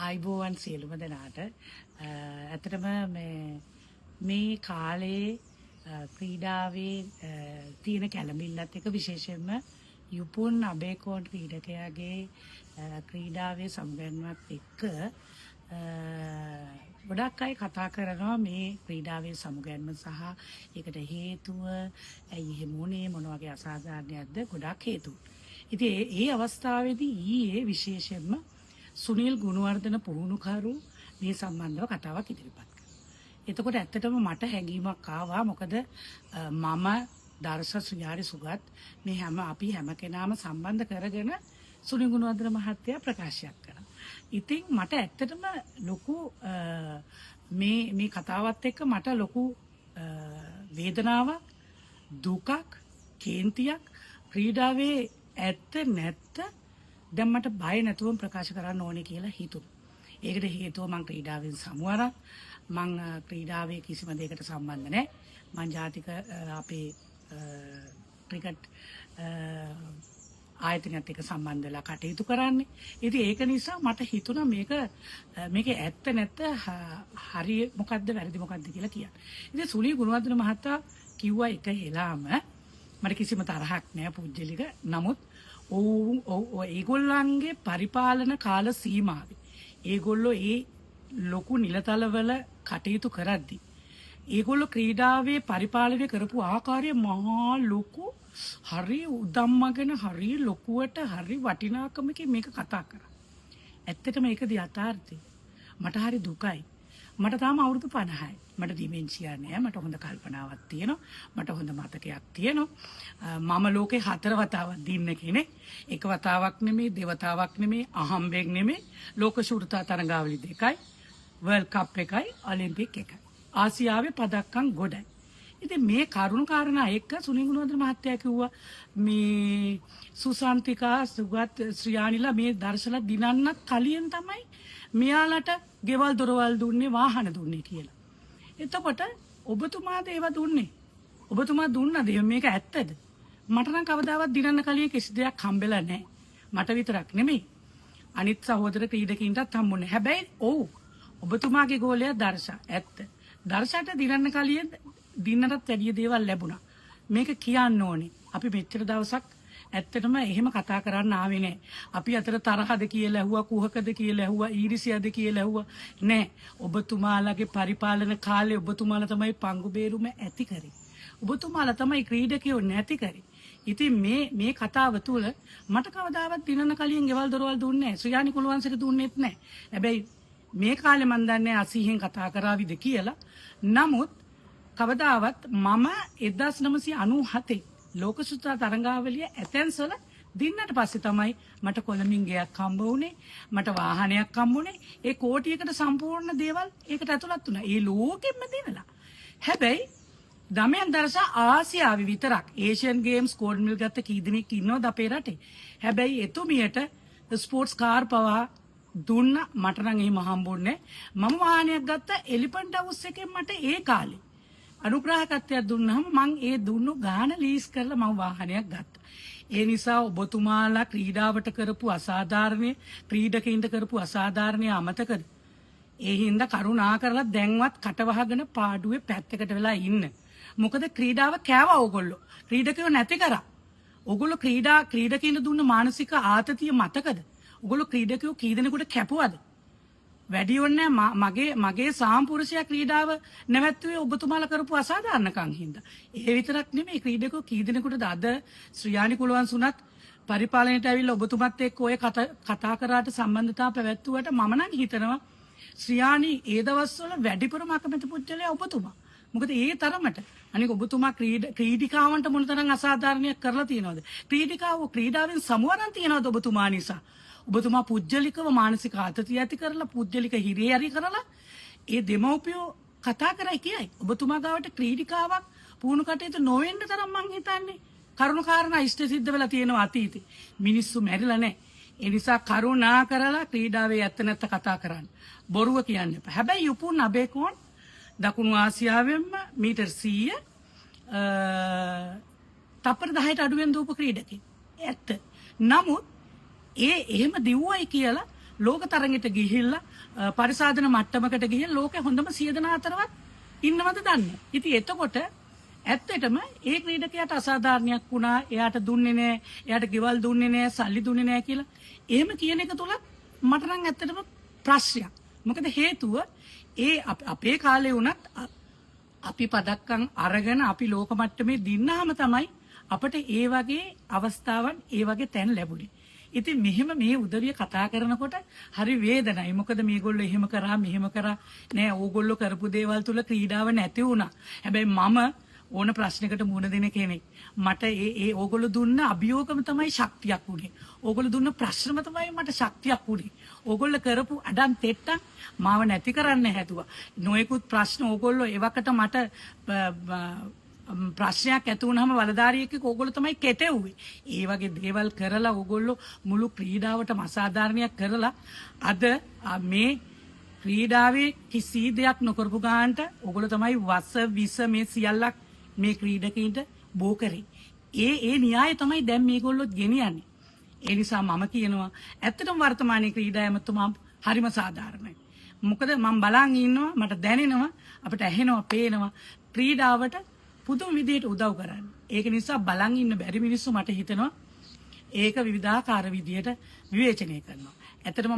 ආයිබෝවන් සියලුම දෙනාට ඇත්තටම මේ කාලේ ක්‍රීඩාවේ තියෙන කැළඹිල්ලත් එක විශේෂයෙන්ම යුපුන් අබේකෝන් ක්‍රීඩකයාගේ ක්‍රීඩාවේ සම්බන්ධවත් එක්ක ගොඩක් අය කතා කරනවා මේ ක්‍රීඩාවේ සමුගැන්ම සහ ඒකට හේතුව ඇයි එහෙම වුනේ මොන වගේ අසාධාරණයක්ද ගොඩක් හේතු. ඉතින් ඒ අවස්ථාවේදී ඊයේ විශේෂයෙන්ම සුනිල් ගුණවර්ධන පුහුණුකරු මේ සම්බන්ධව කතාවක් ඉදිරිපත් කළා. එතකොට ඇත්තටම මට හැඟීමක් ආවා මොකද මම දර්ශ සුඥාරි සුගත් මේ අපි හැම කෙනාම සම්බන්ධ කරගෙන සුනිල් ගුණවර්ධන මහත්තයා ප්‍රකාශයක් කරා. ඉතින් මට ඇත්තටම ලොකු මේ කතාවත් එක්ක මට ලොකු වේදනාවක් දුකක් කේන්තියක් ක්‍රීඩාවේ ඇත්ත නැත්ත දැන් මට බය නැතුවම ප්‍රකාශ කරන්න ඕනේ කියලා හිතුණා. ඒකට හේතුව මම ක්‍රීඩාවෙන් සමුවරක්. මම ක්‍රීඩාවේ කිසිම දෙයකට සම්බන්ධ නැහැ. මම ජාතික අපේ ක්‍රිකට් ආයතනයත් එක්ක සම්බන්ධ වෙලා කටයුතු කරන්නේ. ඉතින් ඒක නිසා මට හිතුණා මේකේ ඇත්ත නැත්ත හරි මොකද්ද වැරදි මොකද්ද කියලා කියන්න. ඉතින් සුනිල් ගුණවර්ධන මහතා කිව්වා එක හෙලාම මට කිසිම තරහක් නැහැ පුජ්‍යලික. නමුත් ඒගොල්ලන්ගේ පරිපාලන කාල සීමාවේ ඒගොල්ලෝ ඒ ලොකු නිලතලවල කටයුතු කරද්දී ඒගොල්ලෝ ක්‍රීඩාවේ පරිපාලනය කරපු ආකාරය මහා ලොකු හරි උදම්මගෙන හරි ලොකුවට හරි වටිනාකමකින් මේක කතා කරා. ඇත්තටම ඒකද යථාර්ථය. මට හරි දුකයි. මට තාම අවුරුදු 50යි. මට ඩිමෙන්ෂියා නෑ. මට හොඳ කල්පනාවක් තියෙනවා. මට හොඳ මතකයක් තියෙනවා. මම ලෝකේ 4 වතාවක් දින්න කෙනෙක්. එක වතාවක් නෙමෙයි, දෙවතාවක් නෙමෙයි, අහම්බෙක් නෙමෙයි. ලෝක ශූරතා තරඟාවලි 2යි, වර්ල්ඩ් කප් 1යි, ඔලිම්පික් 1යි. ආසියාවේ පදක්කම් ගොඩයි. ඉතින් මේ කරුණු කාරණා එක්ක සුනිල් ගුණවර්ධන මහත්තයා කිව්වා මේ සුසාන්තිකා සුගත් ශ්‍රියානිලා මේ දර්ශන දිනන්නත් කලින් තමයි මෙයාලට ගෙවල් දොරවල් දුන්නේ වාහන දුන්නේ කියලා. එතකොට ඔබතුමාද ඒවා දුන්නේ? ඔබතුමා දුන්නද මේක ඇත්තද? මට නම් කවදාවත් දිනන්න කලින් කිසි දෙයක් හම්බෙලා නැහැ. මට විතරක් නෙමෙයි. අනිත් සහෝදර ක්‍රීඩකයින්ටත් හම්බුනේ. හැබැයි ඔබතුමාගේ ගෝලයා දර්ශා ඇත්ත. දර්ශාට දිනන්න කලින් දිනනටත් වැඩි දේවල් ලැබුණා. මේක කියන්න ඕනේ. අපි මෙච්චර දවසක් ඇත්තටම එහෙම කතා කරන්න ආවේ නැහැ. අපි අතර තරහද කියලා ඇහුවා, කුහකද කියලා ඇහුවා, ඊර්ෂ්‍යාද කියලා ඇහුවා. නෑ. ඔබතුමාලගේ පරිපාලන කාලේ ඔබතුමාලා තමයි පංගු බේරුම ඇති කරේ. ඔබතුමාලා තමයි ක්‍රීඩකයෝ නැති කරේ. ඉතින් මේ කතාව තුළ මට කවදාවත් දිනන කලින් ගෙවල් දොරවල් දුන්නේ නැහැ. ශ්‍රියානි කුලවංශයට දුන්නෙත් නැහැ. හැබැයි මේ කාලේ මන් දන්නේ 80න් කතා කරාවිද කියලා. නමුත් කවදාවත් මම 1997 ලෝක සුත්‍රා තරඟාවලිය ඇතැන්ස් වල දින්නට පස්සේ තමයි මට කොළඹින් ගෙයක් හම්බ වුණේ, මට වාහනයක් හම්බ වුණේ. ඒ කෝටියකට සම්පූර්ණ දේවල් ඒකට ඇතුළත් වුණා. ඒ ලෝකෙම දිනලා. හැබැයි දමයන් දර්ශා ආසියාවේ විතරක් ඒෂියන් ගේම්ස් ගෝල්ඩ් මෙඩල් ගත්ත කී දෙනෙක් ඉන්නවද අපේ රටේ? හැබැයි එතුමියට ස්පෝර්ට්ස් කාර් පවා දුන්න මට නම් එහෙම හම්බුන්නේ. මම වාහනයක් ගත්ත එලිෆන්ට් හවුස් එකෙන් මට ඒ කාලේ අනුග්‍රහකත්වයක් දුන්නාම මං ඒ දුන්නු ගාන ලීස් කරලා මම වාහනයක් ගත්තා. ඒ නිසා ඔබතුමාලා ක්‍රීඩාවට කරපු අසාධාරණේ ක්‍රීඩකයින්ට කරපු අසාධාරණේ අමතකද? ඒ හින්දා කරුණා කරලා දැන්වත් කටවහගෙන පාඩුවේ පැත්තකට වෙලා ඉන්න. මොකද ක්‍රීඩාව කෑවා ඕගොල්ලෝ. ක්‍රීඩකයෝ නැති කරා. ඕගොල්ලෝ ක්‍රීඩකයින්ට දුන්න මානසික ආතතිය මතකද? ඕගොල්ලෝ ක්‍රීඩකයෝ කී දෙනෙකුට කැපුවද? වැඩි ඕනේ මගේ සාම්පුරුෂයා ක්‍රීඩාව නැවැත්තුවේ ඔබතුමාලා කරපු අසාධාරණකම් හින්දා. ඒ විතරක් නෙමෙයි ක්‍රීඩකෝ කී දෙනෙකුටද අද ශ්‍රියානි කුලවංශ උනත් පරිපාලනයට ඇවිල්ලා ඔබතුමත් එක්ක ඔය කතා කරාට සම්බන්ධතාව පැවැත්වුවට මම නම් හිතනවා ශ්‍රියානි ඒ දවස්වල වැඩිපුරම අකමැති පුද්ගලයා ඔබතුමා. මොකද ඒ තරමට අනික ඔබතුමා ක්‍රීඩිකාවන්ට මොනතරම් අසාධාරණයක් කරලා තියෙනවද? ක්‍රීඩිකාවෝ ක්‍රීඩාවෙන් සමුවරන් තියනවද ඔබතුමා නිසා? ඔබතුමා පුජ්‍යලිකව මානසික ආතතිය ඇති කරලා පුජ්‍යලික හිරිහැරි කරලා ඒ දෙමව්පියෝ කතා කරයි කියයි. ඔබතුමා ගාවට ක්‍රීඩිකාවක් පුහුණු කටයුතු නොවෙන්න තරම් මං හිතන්නේ කරුණු කාරණා ඉෂ්ට සිද්ධ වෙලා තියෙනවා අතීතේ. මිනිස්සු මැරිලා නැහැ. ඒ නිසා කරුණා කරලා ක්‍රීඩාවේ ඇත්ත නැත්ත කතා කරන්න. බොරුව කියන්න එපා. හැබැයි යුපුන් අබේකෝන් දකුණු ආසියාවෙන්ම මීටර් 100 තප්පර 10ට අඩුවෙන් දූපු ක්‍රීඩකෙක්. ඇත්ත. නමුත් එහෙම දිව්වයි කියලා ලෝක තරඟෙට ගිහිල්ලා පරිසාධන මට්ටමකට ගිහින් ලෝකේ හොඳම 100 දෙනා අතරවත් ඉන්නවද දන්නේ. ඉතින් එතකොට ඇත්තටම ඒ ක්‍රීඩකයාට අසාධාරණයක් වුණා, එයාට දුන්නේ නැහැ, එයාට ගෙවල් දුන්නේ නැහැ, සල්ලි දුන්නේ නැහැ කියලා. එහෙම කියන එක තුල මට නම් ඇත්තටම ප්‍රශ්නයක්. මොකද හේතුව ඒ අපේ කාලේ වුණත් අපි පදක්කම් අරගෙන අපි ලෝක මට්ටමේ දින්නාම තමයි අපිට ඒ වගේ අවස්ථාවන් ඒ වගේ තැන් ලැබුණේ. ඉතින් මෙහෙම මේ උදවිය කතා කරනකොට හරි වේදනයි. මොකද මේගොල්ලෝ එහෙම කරා මෙහෙම කරා නෑ. ඕගොල්ලෝ කරපු දේවල් තුල ක්‍රීඩාව නැති වුණා. හැබැයි මම ඕන ප්‍රශ්නයකට මුහුණ දෙන කෙනෙක්. මට ඒ ඕගොල්ලෝ දුන්න අභියෝගම තමයි ශක්තියක් උනේ. ඕගොල්ලෝ දුන්න ප්‍රශ්නම තමයි මට ශක්තියක් උනේ. ඕගොල්ලෝ කරපු අඩන් තෙට්ටම් මාව නැති කරන්න හැදුවා. නොයෙකුත් ප්‍රශ්න ඕගොල්ලෝ එවකට මට ප්‍රශ්නයක් ඇති වුනහම වලදාරියෙක් ඕගොල්ලෝ තමයි කෙටෙව්වේ. ඒ වගේ දේවල් කරලා ඕගොල්ලෝ මුළු ක්‍රීඩාවටම අසාධාරණයක් කරලා අද මේ ක්‍රීඩාවේ කිසි දෙයක් නොකරපු ගානට ඕගොල්ලෝ තමයි වස විස මේ සියල්ලක් මේ ක්‍රීඩකයින්ට බෝ කරේ. ඒ න්‍යාය තමයි දැන් මේගොල්ලෝ ගෙනියන්නේ. ඒ නිසා මම කියනවා ඇත්තටම වර්තමානයේ ක්‍රීඩා ඇමතුමා හරිම සාධාරණයි. මොකද මම බලන් ඉන්නවා, මට දැනෙනවා, අපිට ඇහෙනවා, පේනවා ක්‍රීඩාවට පුදුම විදියට උදව් කරන්නේ. ඒක නිසා බලන් ඉන්න බැරි මිනිස්සු මට හිතෙනවා ඒක විවිධාකාර විදියට විවේචනය කරනවා. ඇත්තටම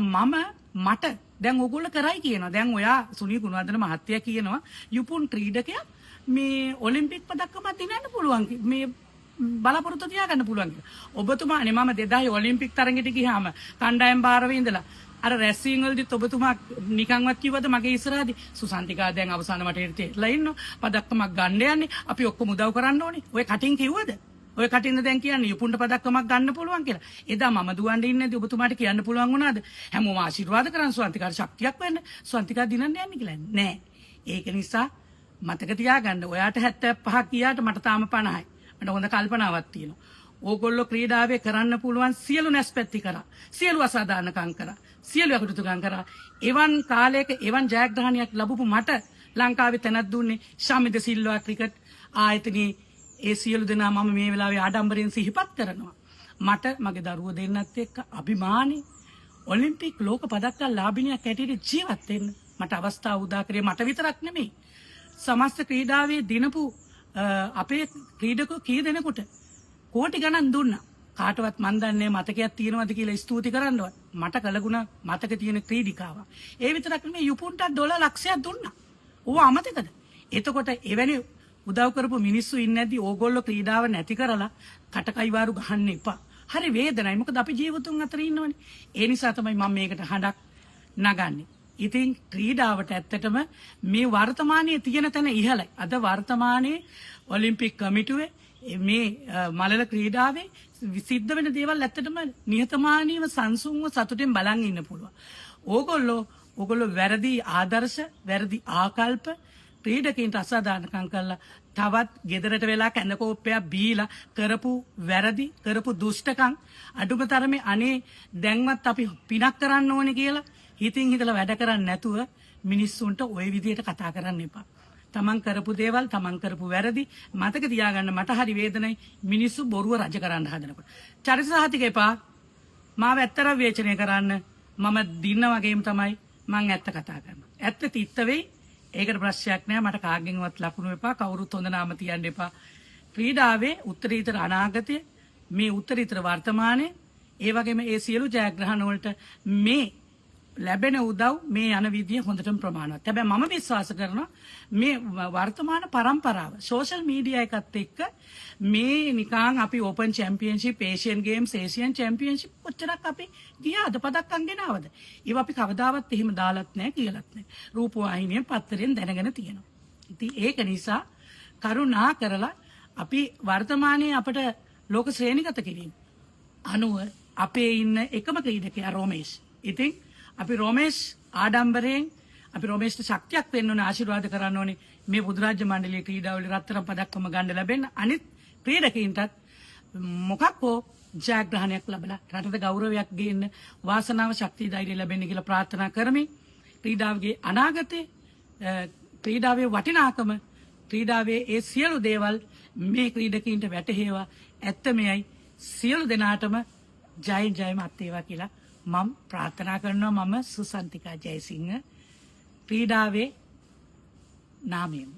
මට දැන් ඕගොල්ලෝ කරයි කියනවා. දැන් ඔයා සුනී ගුණවර්ධන මහත්තයා කියනවා යුපුන් ක්‍රීඩකයා මේ ඔලිම්පික් පදක්කමක් දිනන්න පුළුවන්. මේ බලාපොරොත්තු තියාගන්න පුළුවන් කියලා. ඔබතුමානේ මම 2000 ඔලිම්පික් තරඟෙට ගියාම කණ්ඩායම් භාරවේ ඉඳලා අර රැස්සිං වලදීත් ඔබතුමා නිකන්වත් කිව්වද මගේ ඉස්සරහදී සුසන්තිකා දැන් අවසාන වටේට එట్లా ඉන්නවා පදක්කමක් ගන්න යන්නේ අපි ඔක්කොම උදව් කරන්න ඕනේ. ඔය කටින් කිව්වද? ඔය කටින්ද දැන් කියන්නේ යුපුන්ට පදක්කමක් ගන්න පුළුවන් කියලා. එදා මම දුවන්නේ ඉන්නේදී ඔබතුමාට කියන්න පුළුවන් වුණාද? හැමෝම ආශිර්වාද කරන් සුසන්තිකාට ශක්තියක් වෙන්න. සුසන්තිකා දිනන්න යන්නේ කියලා. නෑ. ඒක නිසා මතක තියාගන්න. ඔයාට 75ක් ගියාට මට තාම 50යි. මට හොඳ කල්පනාවක් තියෙනවා. ඕගොල්ලෝ ක්‍රීඩාවේ කරන්න පුළුවන් සියලු නැස්පැත්ති කරා. සියලු අසාධාරණකම් කරා. සියලු අකටයුතුකම් කරා. එවන් කාලයක එවන් ජයග්‍රහණයක් ලැබපු මට ලංකාවේ තැනක් දුන්නේ ශමිත සිල්වා ක්‍රිකට් ආයතනයේ ඒ සියලු දෙනා මම මේ වෙලාවේ ආඩම්බරයෙන් සිහිපත් කරනවා. මට මගේ දරුවෝ දෙන්නත් එක්ක අභිමානී ඔලිම්පික් ලෝක පදක්කම් ලාභිනියක් හැටියට ජීවත් වෙන්න මට අවස්ථාව උදා කරේ. මට විතරක් නෙමෙයි. සමස්ත ක්‍රීඩාවේ දිනපු අපේ ක්‍රීඩකෝ කී දෙනෙකුට කෝටි ගණන් දුන්නා. කාටවත් මන් දන්නේ මතකයක් තියෙනවද කියලා ස්තුති කරන්නවත්. මට කළගුණ මතක තියෙන ක්‍රීඩිකාව. ඒ විතරක් නෙමෙයි යුපුන්ට ඩොලර් ලක්ෂයක් දුන්නා. ඕව අමතකද? එතකොට එවැනි උදව් කරපු මිනිස්සු ඉන්නේ නැද්දි ඕගොල්ලෝ ක්‍රීඩාව නැති කරලා කටකයිවාරු ගහන්න එපා. හරි වේදනයි. මොකද අපි ජීවතුන් අතර ඉන්නවනේ. ඒ නිසා තමයි මම මේකට හඬක් නගන්නේ. ඉතින් ක්‍රීඩාවට ඇත්තටම මේ වර්තමානයේ තියෙන තැන ඉහළයි. අද වර්තමානයේ ඔලිම්පික් කමිටුවේ මේ මලල ක්‍රීඩාවේ සිද්ධ වෙන දේවල් ඇත්තටම නිහතමානීව සංසුන්ව සතුටින් බලන් ඉන්න පුළුවන්. ඕගොල්ලෝ වැරදි ආදර්ශ, වැරදි ආකල්ප ක්‍රීඩකයන්ට අසාධාරණකම් කරලා තවත් ගෙදරට වෙලා කැඳකෝප්පයක් බීලා කරපු වැරදි, කරපු දුෂ්ටකම් අඩුම තරමේ අනේ දැන්වත් අපි පිනක් කරන්න ඕනේ කියලා හිතින් හිතලා වැඩ කරන්නේ නැතුව මිනිස්සුන්ට ওই විදියට කතා කරන්න එපා. තමන් කරපු දේවල්, තමන් කරපු වැරදි මතක තියාගන්න. මට හරි වේදනයි මිනිස්සු බොරුව රජ කරන්න හදනකොට. චරිත සහතික එපා. මාව ඇත්තට විවේචනය කරන්න. මම දින්න වගේම තමයි මං ඇත්ත කතා කරනවා. ඇත්ත තිත්ත වෙයි. ඒකට ප්‍රශ්නයක් නෑ. මට කාගෙන්වත් ලකුණු එපා. කවුරුත් හොඳ නාම තියන්න එපා. ක්‍රීඩාවේ උත්තරීතර අනාගතය, මේ උත්තරීතර වර්තමානයේ, ඒ වගේම ඒ සියලු ජයග්‍රහණ වලට මේ ලැබෙන උදව් මේ යන විදිය හොඳටම ප්‍රමාණවත්. හැබැයි මම විශ්වාස කරනවා මේ වර්තමාන පරම්පරාව සෝෂල් මීඩියා එකත් එක්ක මේ නිකන් අපි open championship, Asian games, Asian championship කොච්චරක් අපි ගියාද පදක්කම් ගෙනාවද? ඒව අපි කවදාවත් එහෙම දාලත් නැහැ කියලාත් නැහැ. රූපවාහිනියෙන් පත්තරෙන් දැනගෙන තියෙනවා. ඉතින් ඒක නිසා කරුණා කරලා අපි වර්තමානයේ අපට ලෝක ශ්‍රේණිගත කිරීම අනුව අපේ ඉන්න එකම ක්‍රීඩකයා රෝමේෂ්. ඉතින් අපි රෝමේෂ් ආඩම්බරයෙන් අපි රෝමේෂ්ට ශක්තියක් වෙන්න ඕනේ, ආශිර්වාද කරන්න ඕනේ. මේ බුදුරාජ්‍ය මණ්ඩලයේ ක්‍රීඩාවල රත්තරන් පදක්කම ගන්න ලැබෙන්න අනිත් ක්‍රීඩකයින්ටත් මොකක් හෝ ජයග්‍රහණයක් ලැබලා රටට ගෞරවයක් ගේන්න වාසනාව, ශක්තිය, ධෛර්යය ලැබෙන්න කියලා ප්‍රාර්ථනා කරමින් ක්‍රීඩාවගේ අනාගතේ, ක්‍රීඩාවේ වටිනාකම, ක්‍රීඩාවේ ඒ සියලු දේවල් මේ ක්‍රීඩකයින්ට වැටහෙවා. ඇත්ත මෙයයි. සියලු දෙනාටම ජයෙන් ජයම අත් වේවා කියලා මම ප්‍රාර්ථනා කරනවා මම සුසන්තිකා ජයසිංහ ක්‍රීඩාවේ නාමයෙන්